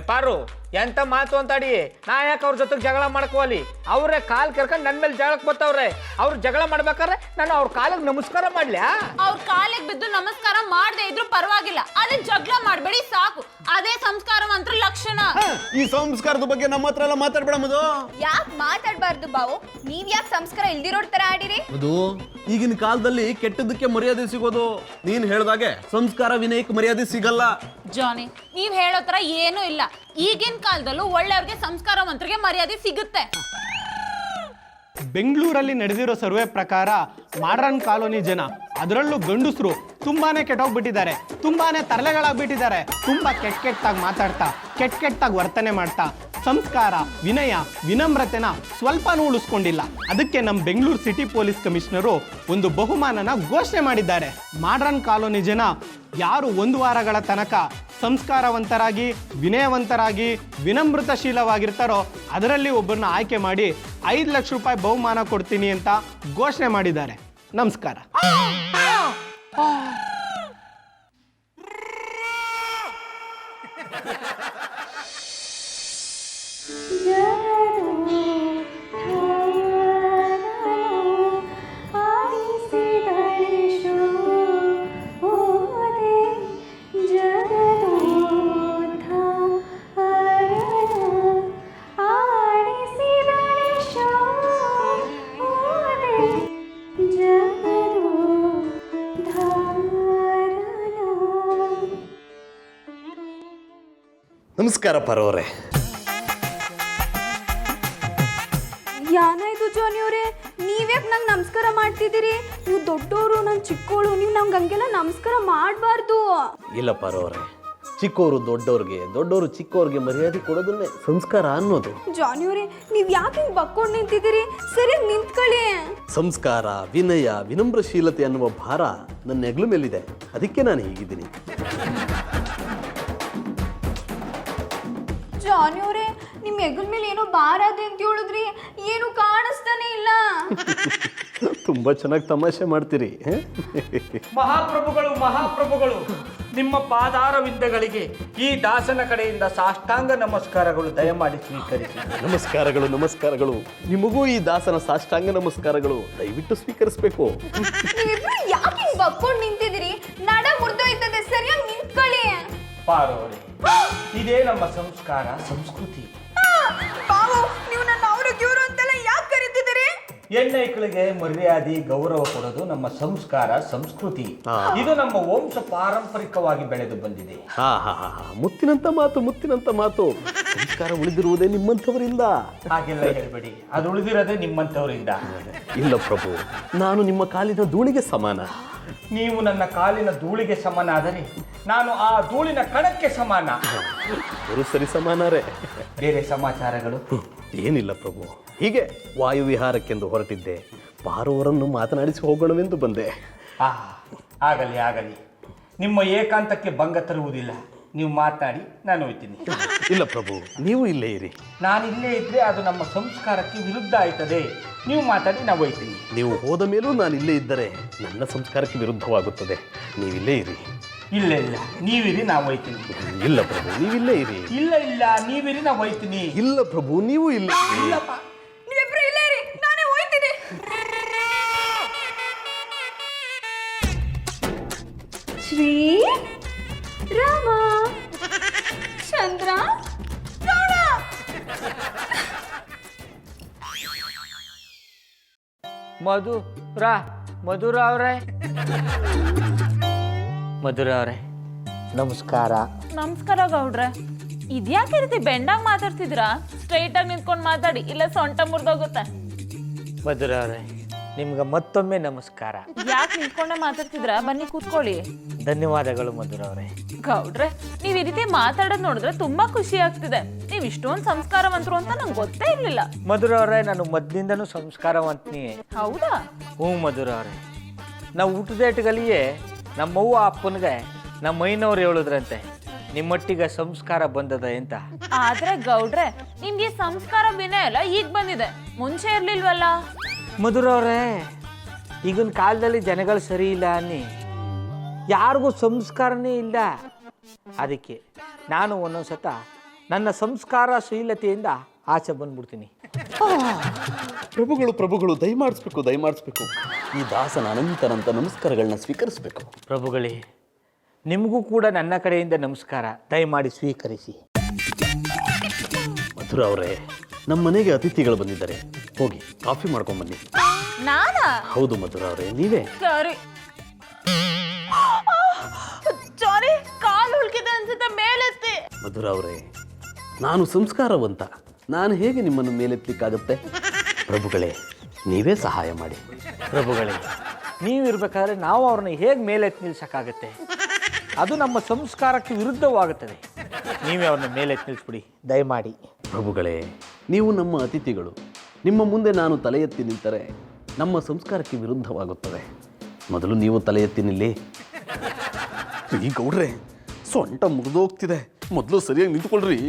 ಪಾರು, ಎಂತ ಮಾತು ಅಂತಾಡಿ. ನಾ ಯಾಕೆ ಅವ್ರ ಜೊತೆಗೆ ಜಗಳ ಮಾಡ್ಕೋಲಿ? ಅವರೇ ಕಾಲ್ ಕರ್ಕೊಂಡು ನನ್ನ ಮೇಲೆ ಜಗಳಕ್ಕೆ ಬರ್ತಾವ್ರೆ. ಅವ್ರು ಜಗಳ ಮಾಡ್ಬೇಕಾದ್ರೆ ನಾನು ಅವ್ರ ಕಾಲಿಗೆ ನಮಸ್ಕಾರ ಮಾಡ್ಲ್ಯಾ? ಅವ್ರ ಕಾಲಿಗೆ ಬಿದ್ದು ನಮಸ್ಕಾರ ಮಾಡದೆ ಇದ್ರು ಪರವಾಗಿಲ್ಲ, ಅದೇ ಜಗಳ ಮಾಡಬೇಡಿ ಸಾಕು. ಅದೇ ಸಂಸ್ಕಾರವಂತರ ಲಕ್ಷಣ. ಈ ಸಂಸ್ಕಾರದ ಬಗ್ಗೆ ನಮ್ಮ ಹತ್ರ ಎಲ್ಲ ಮಾತಾಡ್ಬೇಡ ಮದು. ಯಾಕೆ ಮಾತಾಡ್ಬಾರ್ದು ಬಾವು? ನೀವ್ ಯಾಕೆ ಸಂಸ್ಕಾರ ಇಲ್ದಿರೋರ್ ತರ ಆಡಿರಿ? ಅದು ಈಗಿನ ಕಾಲದಲ್ಲಿ ಕೆಟ್ಟದಕ್ಕೆ ಮರ್ಯಾದೆ ಸಿಗೋದು. ನೀನ್ ಹೇಳ್ದಾಗೆ ಸಂಸ್ಕಾರ ವಿನಯಕ್ಕೆ ಮರ್ಯಾದೆ ಸಿಗಲ್ಲ. ಜಾನಿ, ನೀವ್ ಹೇಳೋ ತರ ಏನೂ ಇಲ್ಲ. ಈಗಿನ ಕಾಲದಲ್ಲೂ ಒಳ್ಳೆಯವ್ರಿಗೆ ಸಂಸ್ಕಾರವಂತರಿಗೆ ಮರ್ಯಾದೆ ಸಿಗುತ್ತೆ. ಬೆಂಗಳೂರಲ್ಲಿ ನಡೆದಿರೋ ಸರ್ವೆ ಪ್ರಕಾರ ಮಾಡ್ರನ್ ಕಾಲೋನಿ ಜನ, ಅದರಲ್ಲೂ ಗಂಡಸರು ತುಂಬಾನೇ ಕೆಟ್ಟೋಗ್ಬಿಟ್ಟಿದ್ದಾರೆ, ತುಂಬಾನೇ ತರಲೆಗಳಾಗ್ಬಿಟ್ಟಿದ್ದಾರೆ. ತುಂಬಾ ಕೆಟ್ಟಾಗಿ ಮಾತಾಡ್ತಾ, ಕೆಟ್ಟಾಗಿ ವರ್ತನೆ ಮಾಡ್ತಾ, ಸಂಸ್ಕಾರ, ವಿನಯ, ವಿನಮ್ರತೆನ ಸ್ವಲ್ಪನೂ ಉಳಿಸ್ಕೊಂಡಿಲ್ಲ. ಅದಕ್ಕೆ ನಮ್ಮ ಬೆಂಗಳೂರು ಸಿಟಿ ಪೊಲೀಸ್ ಕಮಿಷನರು ಒಂದು ಬಹುಮಾನನ ಘೋಷಣೆ ಮಾಡಿದ್ದಾರೆ. ಮಾಡ್ರನ್ ಕಾಲೋನಿ ಜನ ಯಾರು 1 ವಾರಗಳ ತನಕ ಸಂಸ್ಕಾರವಂತರಾಗಿ, ವಿನಯವಂತರಾಗಿ, ವಿನಮ್ರತಾಶೀಲವಾಗಿರ್ತಾರೋ ಅದರಲ್ಲಿ ಒಬ್ಬರನ್ನ ಆಯ್ಕೆ ಮಾಡಿ 5 ಲಕ್ಷ ರೂಪಾಯಿ ಬಹುಮಾನ ಕೊಡ್ತೀನಿ ಅಂತ ಘೋಷಣೆ ಮಾಡಿದ್ದಾರೆ. ನಮಸ್ಕಾರ. ಜ ನಮಸ್ಕಾರ ಪಾರವ್ರೆ. ಯಾನಾಯ್ತು ಜಾನಿ ಅವರೇ, ನೀವ್ಯಾಕೆ ನಂಗೆ ನಮಸ್ಕಾರ ಮಾಡ್ತಿದ್ದೀರಿ? ನೀವು ದೊಡ್ಡವರು, ನಾನು ಚಿಕ್ಕವಳು, ನೀವು ನಂಗೆ ಹಂಗೆಲ್ಲ ನಮಸ್ಕಾರ ಮಾಡಬಾರ್ದು. ಇಲ್ಲ ಪಾರವ್ರೆ, ಚಿಕ್ಕವರು ದೊಡ್ಡವ್ರಿಗೆ, ದೊಡ್ಡವರು ಚಿಕ್ಕವ್ರಿಗೆ ಮರ್ಯಾದೆ ಕೊಡೋದನ್ನೇ ಸಂಸ್ಕಾರ ಅನ್ನೋದು. ಜಾನಿ ಅವರೇ, ನೀವು ಯಾಕೆ ಹಿಂಗೆ ಬಕ್ಕೊಂಡು ನಿಂತಿದ್ದೀರಿ? ಸರಿಯಾಗಿ ನಿಂತ್ಕೊಳ್ಳಿ. ಸಂಸ್ಕಾರ, ವಿನಯ, ವಿನಮ್ರಶೀಲತೆ ಅನ್ನುವ ಭಾರ ನನ್ನ ಹೆಗ್ಲ ಮೇಲಿದೆ, ಅದಕ್ಕೆ ನಾನು ಹೀಗಿದ್ದೀನಿ. ಜಾನಿ ಅವರೇ, ನಿಮ್ಮ ಹೆಗಲ ಮೇಲೆ ಏನೋ ಭಾರ ಅದೆ ಅಂತ ಹೇಳಿದ್ರಿ, ಏನು ಕಾಣಿಸ್ತಾನೆ ಇಲ್ಲ. ತುಂಬಾ ಚೆನ್ನಾಗಿ ತಮಾಷೆ ಮಾಡ್ತೀರಿ. ಮಹಾಪ್ರಭುಗಳು, ಮಹಾಪ್ರಭುಗಳು, ನಿಮ್ಮ ಪಾದಾರವಿಂದಗಳಿಗೆ ಈ ದಾಸನ ಕಡೆಯಿಂದ ಸಾಷ್ಟಾಂಗ ನಮಸ್ಕಾರಗಳು, ದಯಮಾಡಿ ಸ್ವೀಕರಿಸಿ. ನಮಸ್ಕಾರಗಳು, ನಮಸ್ಕಾರಗಳು. ನಿಮಗೂ ಈ ದಾಸನ ಸಾಷ್ಟಾಂಗ ನಮಸ್ಕಾರಗಳು, ದಯವಿಟ್ಟು ಸ್ವೀಕರಿಸಬೇಕು. ನೀವಿಬ್ರು ಯಾಕೆ ಹಿಂಗೆ ಬಕ್ಕೊಂಡು ನಿಂತಿದ್ದೀರಿ? ನಡ ಮುರಿದೋಯ್ತದೆ, ಸರಿಯಾಗಿ ನಿಂತ್ಕೊಳ್ಳಿ. ಪಾರವ್ರೆ, ಇದೇ ನಮ್ಮ ಸಂಸ್ಕಾರ, ಸಂಸ್ಕೃತಿ. ಬಾವು, ನೀವು ನನ್ನ ಅವರು ಗಿವರು ಅಂತೆಲ್ಲ ಯಾಕೆ ಕರೀತಿದ್ದೀರಿ? ಹೆಣ್ಣೈಕ್ಳಿಗೆ ಮರ್ಯಾದೆ, ಗೌರವ ಕೊಡೋದು ನಮ್ಮ ಸಂಸ್ಕಾರ, ಸಂಸ್ಕೃತಿ. ಇದು ನಮ್ಮ ವಂಶ ಪಾರಂಪರಿಕವಾಗಿ ಬೆಳೆದು ಬಂದಿದೆ. ಹಾ ಹಾ ಹಾ, ಮುತ್ತಿನಂತ ಮಾತು, ಮುತ್ತಿನಂತ ಮಾತು. ಸಂಸ್ಕಾರ ಉಳಿದಿರುವುದೇ ನಿಮ್ಮಂಥವರಿಂದ. ಹಾಗೆಲ್ಲ ಹೇಳ್ಬೇಡಿ, ಅದು ಉಳಿದಿರೋದೇ ನಿಮ್ಮಂಥವರಿಂದ. ಇಲ್ಲ ಪ್ರಭು, ನಾನು ನಿಮ್ಮ ಕಾಲಿನ ಧೂಳಿಗೆ ಸಮಾನ. ನೀವು ನನ್ನ ಕಾಲಿನ ಧೂಳಿಗೆ ಸಮನಾದರೆ ನಾನು ಆ ಧೂಳಿನ ಕಣಕ್ಕೆ ಸಮಾನ. ಅವರು ಸರಿ ಸಮಾನರೇ. ಬೇರೆ ಸಮಾಚಾರಗಳು? ಏನಿಲ್ಲ ಪ್ರಭು, ಹೀಗೆ ವಾಯುವಿಹಾರಕ್ಕೆಂದು ಹೊರಟಿದ್ದೆ. ಪಾರವರನ್ನು ಮಾತನಾಡಿಸಿ ಹೋಗೋಣವೆಂದು ಬಂದೆ. ಆಗಲಿ ಆಗಲಿ, ನಿಮ್ಮ ಏಕಾಂತಕ್ಕೆ ಭಂಗ ತರುವುದಿಲ್ಲ. ನೀವು ಮಾತನಾಡಿ, ನಾನು ಹೋಗ್ತೀನಿ. ಇಲ್ಲ ಪ್ರಭು, ನೀವು ಇಲ್ಲೇ ಇರಿ. ನಾನು ಇಲ್ಲೇ ಇದ್ರೆ ಅದು ನಮ್ಮ ಸಂಸ್ಕಾರಕ್ಕೆ ವಿರುದ್ಧ ಆಯ್ತದೆ. ನೀವು ಮಾತಾಡಿ, ನಾವು ಹೋಗ್ತೀನಿ. ನೀವು ಹೋದ ಮೇಲೂ ನಾನು ಇಲ್ಲೇ ಇದ್ದರೆ ನನ್ನ ಸಂಸ್ಕಾರಕ್ಕೆ ವಿರುದ್ಧವಾಗುತ್ತದೆ. ನೀವಿಲ್ಲೇ ಇರಿ. ಇಲ್ಲ ಇಲ್ಲ, ನೀವಿರಿ, ನಾವು ಹೋಗ್ತೀನಿ. ಇಲ್ಲ ಪ್ರಭು, ನೀವಿಲ್ಲೇ ಇರಿ. ಇಲ್ಲ ಇಲ್ಲ, ನೀವಿರಿ, ನಾವು ಹೋಗ್ತೀನಿ. ಇಲ್ಲ ಪ್ರಭು, ನೀವು ಇಲ್ಲ. ಇಲ್ಲಪ್ಪ, ನೀವಿಬ್ರು ಇಲ್ಲೇ ಇರಿ, ನಾನೇ ಹೋಯ್ತೀನಿ. ಶ್ರೀ ರಾಮ ಚಂದ್ರ ರಾಣ. ಮಧುರ ಅವರೇ, ಮಧುರ ಅವರೇ, ನಮಸ್ಕಾರ. ನಮಸ್ಕಾರ ಗೌಡ್ರೆ. ಇದ್ಯಾಕೆ ರೀತಿ ಬೆಂಡಾಗ್ ಮಾತಾಡ್ತಿದ್ದೀರಾ? ಸ್ಟ್ರೈಟ್ ಆಗಿ ನಿಂತ್ಕೊಂಡು ಮಾತಾಡಿ, ಇಲ್ಲ ಸೊಂಟ ಮುರಿದೋಗುತ್ತೆ. ಮಧುರ ಅವರೇ, ನಿಮ್ಗೆ ಮತ್ತೊಮ್ಮೆ ನಮಸ್ಕಾರ. ಯಾಕೆ ನಿಂತ್ಕೊಂಡೆ ಮಾತಾಡ್ತಿದ್ರಾ? ಬನ್ನಿ ಕೂತ್ಕೊಳ್ಳಿ. ಧನ್ಯವಾದಗಳು ಮಧುರ ಅವರೇ. ಗೌಡ್ರೆ, ನೀವ್ ಈ ರೀತಿ ಮಾತಾಡೋದ್ ನೋಡಿದ್ರೆ ತುಂಬಾ ಖುಷಿ ಆಗ್ತಿದೆ. ನೀವ್ ಇಷ್ಟೊಂದು ಸಂಸ್ಕಾರವಂತರು ಅಂತ ನಂಗೆ ಗೊತ್ತೇ ಇರ್ಲಿಲ್ಲ. ಮಧುರ ಅವರೇ, ನಾನು ಮೊದ್ಲಿಂದನೂ ಸಂಸ್ಕಾರವಂತನಿಯೇ. ಹೌದಾ? ಹ್ಞೂ ಮಧುರ ಅವರೇ, ನಾವು ಊಟದೇಟಗಲ್ಲಿಯೇ ನಮ್ಮವ್ವ ಅಪ್ಪನಿಗೆ ನಮ್ಮ ಮೈನವ್ರು ಹೇಳಿದ್ರಂತೆ, ನಿಮ್ಮೊಟ್ಟಿಗೆ ಸಂಸ್ಕಾರ ಬಂದದ ಅಂತ. ಆದ್ರೆ ಗೌಡ್ರೆ, ನಿಮ್ಗೆ ಸಂಸ್ಕಾರ ವಿನಯ ಎಲ್ಲ ಈಗ ಬಂದಿದೆ, ಮುಂಚೆ ಇರ್ಲಿಲ್ವಲ್ಲ? ಮಧುರ ಅವರೇ, ಈಗಿನ ಕಾಲದಲ್ಲಿ ಜನಗಳು ಸರಿ ಇಲ್ಲ ಅನ್ನಿ, ಯಾರಿಗೂ ಸಂಸ್ಕಾರನೇ ಇಲ್ಲ. ಅದಕ್ಕೆ ನಾನು ಒಂದೊಂದ್ಸತ ನನ್ನ ಸಂಸ್ಕಾರ ಶೀಲತೆಯಿಂದ ಆಚೆ ಬಂದ್ಬಿಡ್ತೀನಿ. ಪ್ರಭುಗಳು ದಯಮಾಡಿಸ್ಬೇಕು, ದಯಮಾಡಿಸ್ಬೇಕು. ಈ ದಾಸನ ಅನಂತನಂತ ನಮಸ್ಕಾರಗಳನ್ನ ಸ್ವೀಕರಿಸಬೇಕು. ಪ್ರಭುಗಳೇ, ನಿಮಗೂ ಕೂಡ ನನ್ನ ಕಡೆಯಿಂದ ನಮಸ್ಕಾರ, ದಯಮಾಡಿ ಸ್ವೀಕರಿಸಿ. ಮಧುರ ಅವರೇ, ನಮ್ಮ ಮನೆಗೆ ಅತಿಥಿಗಳು ಬಂದಿದ್ದಾರೆ, ಹೋಗಿ ಕಾಫಿ ಮಾಡ್ಕೊಂಬನ್ನಿ. ನಾನಾ? ಹೌದು ಮಧುರ ಅವರೇ, ನೀವೇ. ಸರಿ. ಸಾರಿ, ಕಾಲು ಹುಡುಕಿದೆ ಅನ್ಸುತ್ತೆ, ಮೇಲೆತ್ತಿ. ಮಧುರ ಅವರೇ, ನಾನು ಸಂಸ್ಕಾರವಂತ, ನಾನು ಹೇಗೆ ನಿಮ್ಮನ್ನು ಮೇಲೆತ್ತಲಿಕ್ಕಾಗುತ್ತೆ? ಪ್ರಭುಗಳೇ, ನೀವೇ ಸಹಾಯ ಮಾಡಿ. ಪ್ರಭುಗಳೇ, ನೀವಿರ್ಬೇಕಾದ್ರೆ ನಾವು ಅವ್ರನ್ನ ಹೇಗೆ ಮೇಲೆತ್ತಿ ನಿಲ್ಸಕ್ಕಾಗತ್ತೆ? ಅದು ನಮ್ಮ ಸಂಸ್ಕಾರಕ್ಕೆ ವಿರುದ್ಧವಾಗುತ್ತದೆ. ನೀವೇ ಅವ್ರನ್ನ ಮೇಲೆತ್ತಿ ನಿಲ್ಲಿಸ್ಬಿಡಿ, ದಯಮಾಡಿ. ಪ್ರಭುಗಳೇ, ನೀವು ನಮ್ಮ ಅತಿಥಿಗಳು. ನಿಮ್ಮ ಮುಂದೆ ನಾನು ತಲೆ ಎತ್ತಿ ನಿಂತರೆ ನಮ್ಮ ಸಂಸ್ಕಾರಕ್ಕೆ ವಿರುದ್ಧವಾಗುತ್ತದೆ. ಮೊದಲು ನೀವು ತಲೆ ಎತ್ತಿ ನಿಲ್ಲಿ. ಈ ಗೌಡ್ರೆ, ಸೊಂಟ ಮುಗಿದೋಗ್ತಿದೆ, ಮೊದಲು ಸರಿಯಾಗಿ ನಿಂತ್ಕೊಳ್ರಿ.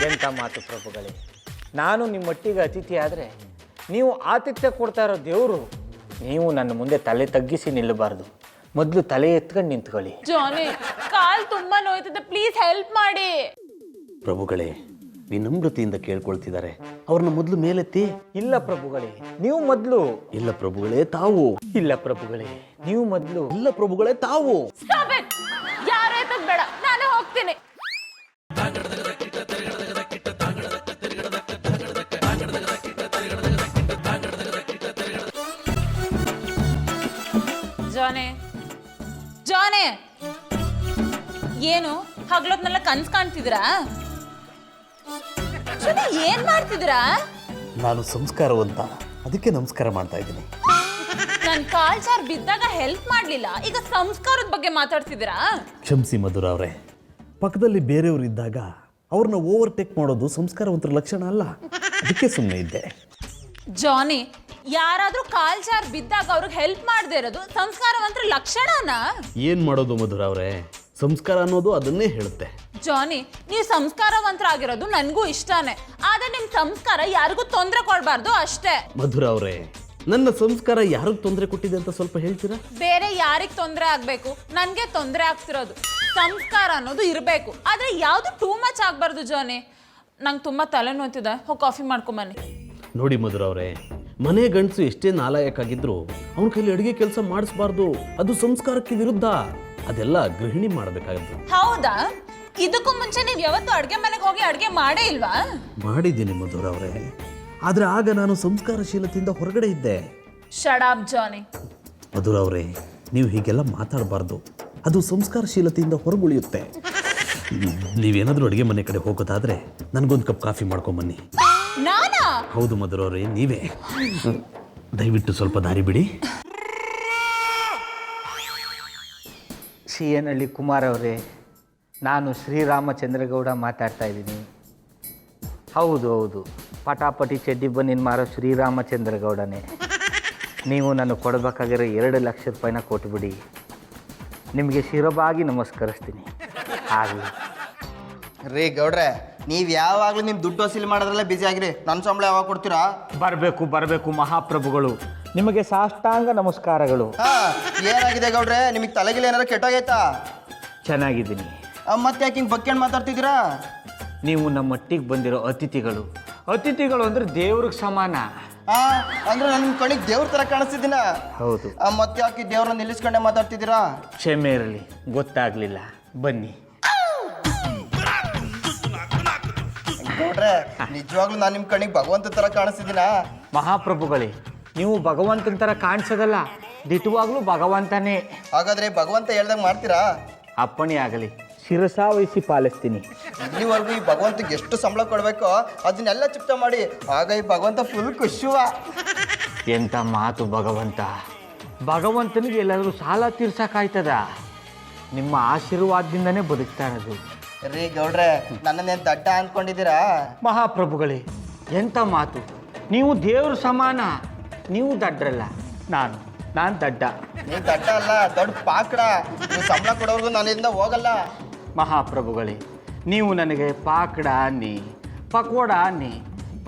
ಎಂಥ ಮಾತು ಪ್ರಭುಗಳೇ, ನಾನು ನಿಮ್ಮೊಟ್ಟಿಗೆ ಅತಿಥಿ ಆದರೆ ನೀವು ಆತಿಥ್ಯ ಕೊಡ್ತಾ ಇರೋ ದೇವರು, ನೀವು ನನ್ನ ಮುಂದೆ ತಲೆ ತಗ್ಗಿಸಿ ನಿಲ್ಲಬಾರ್ದು, ಮೊದಲು ತಲೆ ಎತ್ಕೊಂಡು ನಿಂತ್ಕೊಳ್ಳಿ. ಜಾನಿ, ಕಾಲ್ ತುಂಬಾ ನೋಯ್ತಿದೆ, ಪ್ಲೀಸ್ ಹೆಲ್ಪ್ ಮಾಡಿ. ಪ್ರಭುಗಳೇ, ವಿನಮ್ರತೆಯಿಂದ ಕೇಳ್ಕೊಳ್ತಿದ್ದಾರೆ, ಅವ್ರನ್ನ ಮೊದಲು ಮೇಲೆತ್ತಿ. ಇಲ್ಲ ಪ್ರಭುಗಳೇ, ನೀವು ಮೊದಲು. ಇಲ್ಲ ಪ್ರಭುಗಳೇ, ತಾವು. ಇಲ್ಲ ಪ್ರಭುಗಳೇ, ನೀವು ಮೊದಲು. ಇಲ್ಲ ಪ್ರಭುಗಳೇ, ತಾವು. Stop it. ಯಾರು ಎತ್ತದ್ ಬೇಡ, ನಾನೇ ಹೋಗ್ತೀನಿ. ಜಾನೆ, ಜಾನೆ, ಏನು ಹಗ್ಲೊತ್ನೆಲ್ಲ ಕನ್ಸ್ ಕಾಣ್ತಿದ್ದೀರಾ? ಆಕ್ಚುಲಿ ಏನ್ ಮಾಡ್ತಿದ್ದೀರಾ? ನಾನು ಸಂಸ್ಕಾರವಂತ, ಅದಕ್ಕೆ ನಮಸ್ಕಾರ ಮಾಡ್ತಾ ಇದ್ದೀನಿ. ನನ್ ಕಾಲ್ ಜಾರ್ ಬಿದ್ದಾಗ ಹೆಲ್ಪ್ ಮಾಡ್ಲಿಲ್ಲ, ಈಗ ಸಂಸ್ಕಾರದ ಬಗ್ಗೆ ಮಾತಾಡ್ತಿದ್ದೀರಾ? ಕ್ಷಮಿಸಿ ಮಧುರ ಅವರೇ, ಪಕ್ಕದಲ್ಲಿ ಬೇರೆಯವರು ಇದ್ದಾಗ ಅವ್ರನ್ನ ಓವರ್ಟೇಕ್ ಮಾಡೋದು ಸಂಸ್ಕಾರವಂತರ ಲಕ್ಷಣ ಅಲ್ಲ, ಅದಕ್ಕೆ ಸುಮ್ಮನೆ ಇದ್ದೆ. ಜಾನಿ, ಯಾರಾದ್ರೂ ಕಾಲ್ ಜಾರ್ ಬಿದ್ದಾಗ ಅವ್ರಿಗೆ ಹೆಲ್ಪ್ ಮಾಡದೇ ಇರೋದು ಸಂಸ್ಕಾರವಂತರ ಲಕ್ಷಣನಾ? ಏನ್ ಮಾಡೋದು ಮಧುರ ಅವರೇ, ಸಂಸ್ಕಾರ ಅನ್ನೋದು ಅದನ್ನೇ ಹೇಳುತ್ತೆ. ಜಾನಿ, ನೀವು ಸಂಸ್ಕಾರವಂತರಾಗಿರೋದು ನನಗೂ ಇಷ್ಟನೇ, ಆದ್ರೆ ನಿಮ್ ಸಂಸ್ಕಾರ ಯಾರಿಗೂ ತೊಂದರೆ ಕೊಡಬಾರ್ದು ಅಷ್ಟೇ. ಮಧುರ ಅವರೇ, ನನ್ನ ಸಂಸ್ಕಾರ ಯಾರಿಗೆ ತೊಂದರೆ ಕೊಟ್ಟಿದೆ ಅಂತ ಸ್ವಲ್ಪ ಹೇಳ್ತೀರಾ? ಬೇರೆ ಯಾರಿಗೆ ತೊಂದರೆ ಆಗ್ಬೇಕು, ನನ್ಗೆ ತೊಂದರೆ ಆಗ್ತಿರೋದು. ಸಂಸ್ಕಾರ ಅನ್ನೋದು ಇರಬೇಕು, ಆದ್ರೆ ಯಾವ್ದು ಟೂ ಮಚ್ ಆಗ್ಬಾರ್ದು. ಜಾನಿ, ನಂಗೆ ತುಂಬಾ ತಲೆ ನೋಯ್ತಿದೆ, ಹೋಗಿ ಕಾಫಿ ಮಾಡ್ಕೊಂಬನ್ನಿ. ನೋಡಿ ಮಧುರ ಅವರೇ, ಮನೆ ಗಂಡಸು ಎಷ್ಟೇ ನಾಲಾಯಕ್ಕಾಗಿದ್ರು ಅವನ ಕೈಲಿ ಅಡುಗೆ ಕೆಲಸ ಮಾಡಿಸ್ಬಾರ್ದು, ಅದು ಸಂಸ್ಕಾರಕ್ಕೆ ವಿರುದ್ಧ. ಅದೆಲ್ಲ ಗೃಹಿಣಿ ಮಾಡಬೇಕಾಗದ್ದು. ಹೌದಾ? ಇದಕ್ಕೂ ಮುಂಚೆ ನೀವು ಯಾವತ್ತು ಅಡ್ಗೆ ಮನೆಗೆ ಹೋಗಿ ಅಡ್ಗೆ ಮಾಡೇ ಇಲ್ವಾ? ಮಾಡಿದ್ದೀನಿ ಮಧುರ ಅವರೇ, ಆದ್ರೆ ಆಗ ನಾನು ಸಂಸ್ಕಾರಶೀಲತೆಯಿಂದ ಹೊರಗಡೆ ಇದ್ದೆ. ಶಡಾಪ್ ಜಾನಿ. ಮಧುರ ಅವರೇ, ನೀವು ಹೀಗೆಲ್ಲ ಮಾತಾಡಬಾರ್ದು, ಅದು ಸಂಸ್ಕಾರಶೀಲತೆಯಿಂದ ಹೊರಗುಳಿಯುತ್ತೆ. ನೀವೇನಾದರೂ ಅಡುಗೆ ಮನೆ ಕಡೆ ಹೋಗೋದಾದ್ರೆ ನನಗೊಂದು ಕಪ್ ಕಾಫಿ ಮಾಡ್ಕೊಂಬನ್ನಿ. ನಾನಾ? ಹೌದು ಮಧುರ ಅವರೇ, ನೀವೇ. ದಯವಿಟ್ಟು ಸ್ವಲ್ಪ ದಾರಿ ಬಿಡಿ. ಸಿಎನಹಳ್ಳಿ ಕುಮಾರ್ ಅವರೇ, ನಾನು ಶ್ರೀರಾಮಚಂದ್ರಗೌಡ ಮಾತಾಡ್ತಾ ಇದ್ದೀನಿ. ಹೌದು, ಪಟಾಪಟಿ ಚಡ್ಡಿ ಬನ್ನಿನ ಮಾರೋ ಶ್ರೀರಾಮಚಂದ್ರಗೌಡನೇ. ನೀವು ನಾನು ಕೊಡಬೇಕಾಗಿರೋ 2 ಲಕ್ಷ ರೂಪಾಯಿನ ಕೊಟ್ಬಿಡಿ, ನಿಮಗೆ ಶಿರಬಾಗಿ ನಮಸ್ಕರಿಸ್ತೀನಿ. ಆಗಲಿ ರೀ ಗೌಡ್ರೆ, ನೀವು ಯಾವಾಗಲೂ ನಿಮ್ಮ ದುಡ್ಡು ವಸೂಲಿ ಮಾಡೋದ್ರಲ್ಲೇ ಬ್ಯುಸಿ ಆಗಿರಿ. ನನ್ನ ಸಂಬಳ ಯಾವಾಗ ಕೊಡ್ತೀರಾ? ಬರಬೇಕು ಮಹಾಪ್ರಭುಗಳು, ನಿಮಗೆ ಸಾಷ್ಟಾಂಗ ನಮಸ್ಕಾರಗಳು. ಏನಾಗಿದೆ ಗೌಡ್ರೆ, ನಿಮಗೆ ತಲೆಗಿಲ್ಲ ಏನಾರ ಕೆಟ್ಟೋಗೈತಾ? ಚೆನ್ನಾಗಿದ್ದೀನಿ. ಮತ್ತೆ ಯಾಕೆ ಹಿಂಗೆ ಬಕ್ಕೊಂಡು ಮಾತಾಡ್ತಿದ್ದೀರಾ? ನೀವು ನಮ್ಮ ಮಟ್ಟಿಗೆ ಬಂದಿರೋ ಅತಿಥಿಗಳು ಅಂದರೆ ದೇವ್ರಿಗೆ ಸಮಾನ. ಅಂದ್ರೆ ನನ್ನ ಕಣಿಗೆ ದೇವ್ರ ಥರ ಕಾಣಿಸ್ತಿದ್ದೀನ? ಹೌದು. ಮತ್ತೆ ಯಾಕೆ ದೇವ್ರನ್ನ ನಿಲ್ಲಿಸ್ಕೊಂಡೆ ಮಾತಾಡ್ತಿದ್ದೀರಾ? ಕ್ಷಮೆ ಇರಲಿ, ಗೊತ್ತಾಗಲಿಲ್ಲ. ಬನ್ನಿ ಗೌಡ್ರೆ, ನಿಜವಾಗ್ಲೂ ನಾನು ನಿಮ್ಮ ಕಣಿಗೆ ಭಗವಂತ ಥರ ಕಾಣಿಸ್ತಿದ್ದೀನ? ಮಹಾಪ್ರಭುಗಳೇ, ನೀವು ಭಗವಂತನ ಥರ ಕಾಣಿಸೋದಲ್ಲ, ದಿಟ್ಟವಾಗ್ಲೂ ಭಗವಂತನೇ. ಹಾಗಾದ್ರೆ ಭಗವಂತ ಹೇಳ್ದಂಗೆ ಮಾಡ್ತೀರಾ? ಅಪ್ಪಣೆ ಆಗಲಿ, ಶಿರಸಾವಹಿಸಿ ಪಾಲಿಸ್ತೀನಿ. ಇಲ್ಲಿವರೆಗೂ ಈ ಭಗವಂತಗೆ ಎಷ್ಟು ಸಂಬಳ ಕೊಡಬೇಕೋ ಅದನ್ನೆಲ್ಲ ಚಿಪ್ತ ಮಾಡಿ, ಆಗ ಈ ಭಗವಂತ ಫುಲ್ ಖುಷಿವ. ಎಂಥ ಮಾತು ಭಗವಂತನಿಗೆ ಎಲ್ಲಾದರೂ ಸಾಲ ತೀರ್ಸಕ್ಕಾಯ್ತದ? ನಿಮ್ಮ ಆಶೀರ್ವಾದದಿಂದನೇ ಬದುಕ್ತಾ ಇರೋದು. ರೀ ಗೌಡ್ರೆ, ನನ್ನನ್ನೇನು ದಡ್ಡ ಅಂದ್ಕೊಂಡಿದ್ದೀರಾ? ಮಹಾಪ್ರಭುಗಳೇ, ಎಂಥ ಮಾತು! ನೀವು ದೇವ್ರ ಸಮಾನ, ನೀವು ದಡ್ಡರಲ್ಲ. ನಾನು ದಡ್ಡ. ನೀವು ದಡ್ಡ ಅಲ್ಲ, ದೊಡ್ಡ ಪಾಕಡ. ನೀವು ಸಂಬಳ ಕೊಡೋರ್ಗು ನಾನಿಂದ ಹೋಗಲ್ಲ. ಮಹಾಪ್ರಭುಗಳೇ, ನೀವು ನನಗೆ ಪಾಕಡ ಅನ್ನಿ, ಪಕೋಡ ಅನ್ನಿ.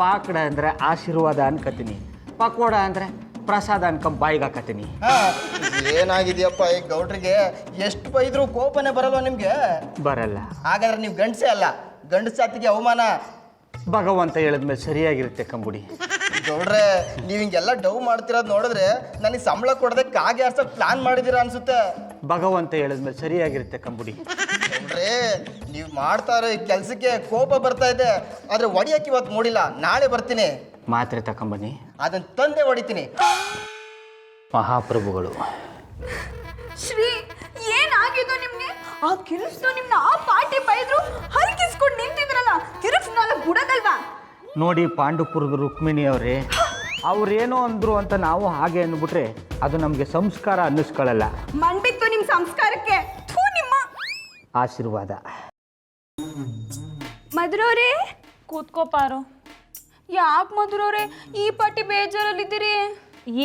ಪಾಕಡ ಅಂದರೆ ಆಶೀರ್ವಾದ ಅನ್ಕತೀನಿ, ಪಕೋಡ ಅಂದರೆ ಪ್ರಸಾದ ಅನ್ಕೊಂಡ್ ಬಾಯಿಗೆ ಹಾಕತೀನಿ. ಏನಾಗಿದೆಯಪ್ಪ ಈ ಗೌಡ್ರಿಗೆ? ಎಷ್ಟು ಬೈದ್ರು ಕೋಪನೆ ಬರಲ್ವ ನಿಮ್ಗೆ? ಬರಲ್ಲ. ಹಾಗಾದ್ರೆ ನೀವು ಗಂಡಸೇ ಅಲ್ಲ, ಗಂಡಸ ಜಾತಿಗೆ ಅವಮಾನ. ಭಗವಂತ ಹೇಳಿದ್ಮೇಲೆ ಸರಿಯಾಗಿರುತ್ತೆ ಕಂಬುಡಿ. ಗೌಡ್ರೆ, ನೀವು ಹಿಂಗೆಲ್ಲ ಡವ್ ಮಾಡ್ತಿರೋದು ನೋಡಿದ್ರೆ ನನಗೆ ಸಂಬಳ ಕೊಡದೆ ಕಾಗೆ ಆರ್ಸಕ್ ಪ್ಲಾನ್ ಮಾಡಿದೀರ ಅನ್ಸುತ್ತೆ. ಭಗವಂತ ಹೇಳಿದ್ಮೇಲೆ ಸರಿಯಾಗಿರುತ್ತೆ ಕಂಬುಡಿ. ಗೌಡ್ರೆ, ನೀವು ಮಾಡ್ತಾ ಇರೋ ಈ ಕೆಲಸಕ್ಕೆ ಕೋಪ ಬರ್ತಾ ಇದೆ, ಆದ್ರೆ ಹೊಡಿಯಕ್ಕೆ ಇವತ್ತು ಮೂಡಿಲ್ಲ, ನಾಳೆ ಬರ್ತೀನಿ. ಮಾತ್ರೆ ತಕೊಂಬನ್ನಿ, ಅದನ್ನ ತಂದೆ ಹೊಡಿತೀನಿ. ಮಹಾಪ್ರಭುಗಳು. ಶ್ರೀ, ಏನಾಗಿದ್ದು ನಿಮ್ಗೆ? ಆ ಕಿರಿಸ್ನು ನಿಮ್ನ ಆ ಪಾರ್ಟಿ ಬೈದ್ರು ಹರಕಿಸ್ಕೊಂಡು ನಿಂತಿದ್ರಲ್ಲ, ಕಿರಿಸ್ನೆಲ್ಲ ಬಿಡೋದಲ್ವಾ? ನೋಡಿ ಪಾಂಡುಪುರದ ರುಕ್ಮಿಣಿ ಅವರೇ, ಅವ್ರೇನೋ ಅಂದ್ರು ಅಂತ ನಾವು ಹಾಗೆ ಅಂದ್ಬಿಟ್ರೆ ಅದು ನಮಗೆ ಸಂಸ್ಕಾರ ಅನ್ನಿಸ್ಕೊಳ್ಳಲ್ಲ. ಮಣ್ಬಿತ್ತು ನಿಮ್ಮ ಸಂಸ್ಕಾರಕ್ಕೆ. ಥೂ, ನಿಮ್ಮ ಆಶೀರ್ವಾದ. ಮಧುರವ್ರೆ, ಕೂತ್ಕೋ ಪಾರು. ಯಾಕೆ ಮಧುರವ್ರೆ ಈ ಪಾರ್ಟಿ ಬೇಜಾರಲ್ಲಿದ್ದೀರಿ?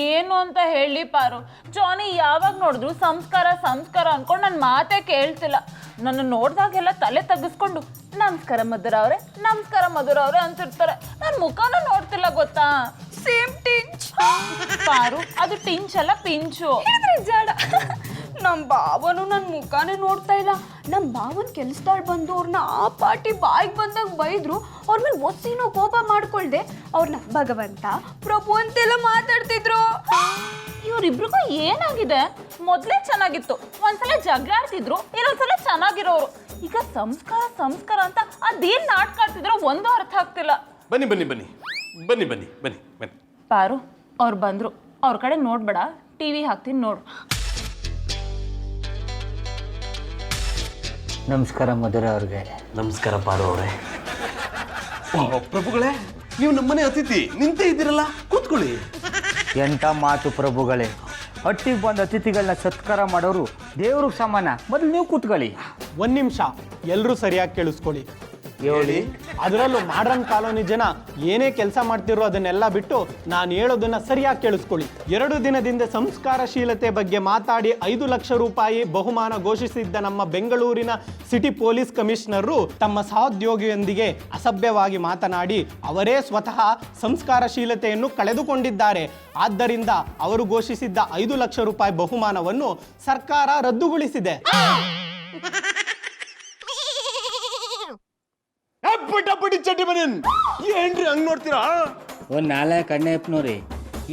ಏನು ಅಂತ ಹೇಳಿ ಪಾರು, ಜಾನಿ ಯಾವಾಗ ನೋಡಿದ್ರು ಸಂಸ್ಕಾರ ಅನ್ಕೊಂಡು ನನ್ನ ಮಾತೇ ಕೇಳ್ತಿಲ್ಲ. ನನ್ನ ನೋಡ್ದಾಗೆಲ್ಲ ತಲೆ ತಗ್ಗಿಸ್ಕೊಂಡು ನಮಸ್ಕಾರ ಮಧುರ ಅವ್ರೆ ಅಂತಿರ್ತಾರೆ. ನನ್ನ ಮುಖನೂ ನೋಡ್ತಿಲ್ಲ ಗೊತ್ತಾ? ಸೇಮ್ ಟಿಂಚ್. ಪಾರು, ಅದು ಟಿಂಚ್ ಅಲ್ಲ, ಪಿಂಚು. ಜಾಡ. ನಮ್ಮ ಭಾವನು ನನ್ನ ಮುಖಾನೇ ನೋಡ್ತಾ ಇಲ್ಲ. ನಮ್ಮ ಭಾವನ ಕೆಲಸದಾಳು ಬಂದು ಅವ್ರನ್ನ ಆ ಪಾರ್ಟಿ ಬಾಯಿಗೆ ಬಂದಾಗ ಬೈದ್ರು, ಅವ್ರ ಮೇಲೆ ಒಸಿನೋ ಕೋಪ ಮಾಡ್ಕೊಳ್ದೆ ಅವ್ರನ್ನ ಭಗವಂತ ಪ್ರಭು ಅಂತೆಲ್ಲ ಮಾತಾಡ್ತಿದ್ರು. ಇವ್ರಿಬ್ರಿಗೂ ಏನಾಗಿದೆ? ಮೊದಲೇ ಚೆನ್ನಾಗಿತ್ತು, ಒಂದ್ಸಲ ಜಗಳ ಆಡ್ತಿದ್ರು, ಇನ್ನೊಂದ್ಸಲ ಚೆನ್ನಾಗಿರೋರು. ಈಗ ಸಂಸ್ಕಾರ ಅಂತ ಅದೇನ್ ನಾಟಕ ಆಡ್ತಿದ್ರು ಒಂದು ಅರ್ಥ ಆಗ್ತಿಲ್ಲ. ಬನ್ನಿ. ಪಾರು, ಅವ್ರು ಬಂದ್ರು, ಅವ್ರ ಕಡೆ ನೋಡ್ಬೇಡ, ಟಿವಿ ಹಾಕ್ತೀನಿ ನೋಡು. ನಮಸ್ಕಾರ ಮಧುರ ಅವ್ರಿಗೆ. ನಮಸ್ಕಾರ ಪಾರು ಅವರೇ. ಪ್ರಭುಗಳೇ, ನೀವು ನಮ್ಮನೆ ಅತಿಥಿ, ನಿಂತೇ ಇದ್ದೀರಲ್ಲ, ಕೂತ್ಕೊಳ್ಳಿ. ಎಂಥ ಮಾತು ಪ್ರಭುಗಳೇ, ಹಟ್ಟಿಗೆ ಬಂದ ಅತಿಥಿಗಳನ್ನ ಸತ್ಕಾರ ಮಾಡೋರು ದೇವ್ರಿಗೆ ಸಮಾನ. ಮೊದಲು ನೀವು ಕೂತ್ಕೊಳ್ಳಿ. ಒಂದ್ ನಿಮಿಷ, ಎಲ್ಲರೂ ಸರಿಯಾಗಿ ಕೇಳಿಸ್ಕೊಳ್ಳಿ. ಹೇಳಿ. ಅದರಲ್ಲೂ ಮಾಡ್ರನ್ ಕಾಲೋನಿ ಜನ ಏನೇ ಕೆಲಸ ಮಾಡ್ತಿರೋ ಅದನ್ನೆಲ್ಲ ಬಿಟ್ಟು ನಾನು ಹೇಳೋದನ್ನ ಸರಿಯಾಗಿ ಕೇಳಿಸ್ಕೊಳ್ಳಿ. 2 ದಿನದಿಂದ ಸಂಸ್ಕಾರಶೀಲತೆ ಬಗ್ಗೆ ಮಾತಾಡಿ 5 ಲಕ್ಷ ರೂಪಾಯಿ ಬಹುಮಾನ ಘೋಷಿಸಿದ್ದ ನಮ್ಮ ಬೆಂಗಳೂರಿನ ಸಿಟಿ ಪೊಲೀಸ್ ಕಮಿಷನರು ತಮ್ಮ ಸಹೋದ್ಯೋಗಿಯೊಂದಿಗೆ ಅಸಭ್ಯವಾಗಿ ಮಾತನಾಡಿ ಅವರೇ ಸ್ವತಃ ಸಂಸ್ಕಾರಶೀಲತೆಯನ್ನು ಕಳೆದುಕೊಂಡಿದ್ದಾರೆ. ಆದ್ದರಿಂದ ಅವರು ಘೋಷಿಸಿದ್ದ 5 ಲಕ್ಷ ರೂಪಾಯಿ ಬಹುಮಾನವನ್ನು ಸರ್ಕಾರ ರದ್ದುಗೊಳಿಸಿದೆ. ಪಟಾಪಟಿ ಚಡ್ಡಿ ಬನ್ನಿ, ಏನ್ರಿ ಹಂಗ್ ನೋಡ್ತೀರಾ? ಒಂದು 4 ಅಣ್ಣಪ್ಪನವ್ರಿ,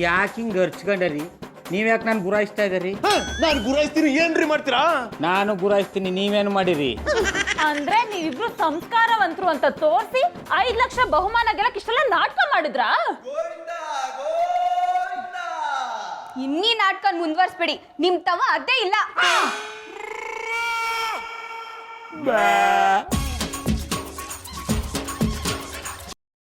ಯಾಕೆ ಹಿಂಗೆ ಹರ್ಚ್ಕೊಂಡರಿ? ನೀವ್ಯಾಕೆ ನಾನು ಗುರಾಯಿಸ್ತಾ ಇದ್ದೀರಿ? ನಾನು ಗುರಾಯಿಸ್ತೀನಿ, ಏನ್ರಿ ಮಾಡ್ತೀರಾ? ನಾನು ಗುರಾಯಿಸ್ತೀನಿ, ನೀವೇನು ಮಾಡಿರಿ? ಅಂದ್ರೆ ನೀವಿಬ್ರು ಸಂಸ್ಕಾರವಂತರು ಅಂತ ತೋರಿಸಿ 5 ಲಕ್ಷ ಬಹುಮಾನ ಗೆಲ್ಲಕ್ಕೆ ಇಷ್ಟೆಲ್ಲ ನಾಟಕ ಮಾಡಿದ್ರಾ? ಇನ್ನೀ ನಾಟಕ ಮುಂದುವರ್ಸ್ಬೇಡಿ, ನಿಮ್ ತವ ಅದೇ ಇಲ್ಲ.